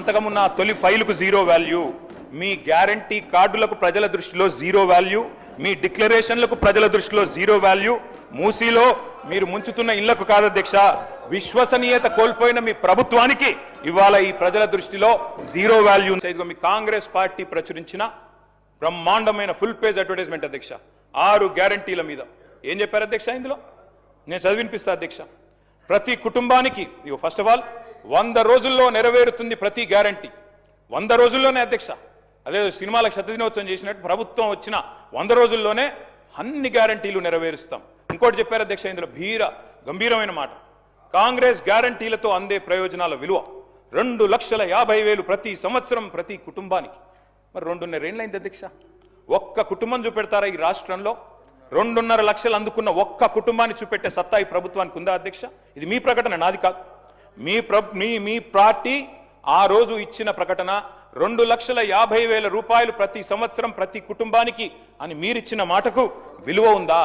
సంతకం ఉన్న తొలి ఫైలుకు జీరో వాల్యూ, మీ గ్యారంటీ కార్డులకు ప్రజల దృష్టిలో జీరో వాల్యూ, మీ డిక్లరేషన్లకు ప్రజల దృష్టిలో జీరో వాల్యూ, మూసీలో మీరు ముంచుతున్న ఇళ్లకు కాదు అధ్యక్ష, విశ్వసనీయత కోల్పోయిన మీ ప్రభుత్వానికి ఇవాళ ఈ ప్రజల దృష్టిలో జీరో వాల్యూ. మీ కాంగ్రెస్ పార్టీ ప్రచురించిన బ్రహ్మాండమైన ఫుల్ పేజ్ అడ్వర్టైజ్మెంట్ అధ్యక్ష, 6 గ్యారంటీల మీద ఏం చెప్పారు అధ్యక్ష? ఇందులో నేను చదివినిపిస్తా అధ్యక్ష. ప్రతి కుటుంబానికి ఫస్ట్ ఆఫ్ ఆల్ 100 రోజుల్లో నెరవేరుతుంది ప్రతి గ్యారంటీ. 100 రోజుల్లోనే అధ్యక్ష, అదే సినిమాలకు శతదినోత్సవం చేసినట్టు ప్రభుత్వం వచ్చిన 100 రోజుల్లోనే అన్ని గ్యారంటీలు నెరవేరుస్తాం. ఇంకోటి చెప్పారు అధ్యక్ష ఇందులో గంభీరమైన మాట, కాంగ్రెస్ గ్యారంటీలతో అందే ప్రయోజనాల విలువ 2,50,000 ప్రతి సంవత్సరం ప్రతి కుటుంబానికి. మరి 2.5 ఏళ్ళైంది అధ్యక్ష, ఒక్క కుటుంబం చూపెడతారా ఈ రాష్ట్రంలో? 2.5 లక్షలు అందుకున్న ఒక్క కుటుంబాన్ని చూపెట్టే సత్తా ఈ ప్రభుత్వానికి ఉందా అధ్యక్ష? ఇది మీ ప్రకటన, నాది కాదు. మీ పార్టీ ఆ రోజు ఇచ్చిన ప్రకటన 2,50,000 రూపాయలు ప్రతి సంవత్సరం ప్రతి కుటుంబానికి అని మీరిచ్చిన మాటకు విలువ ఉందా?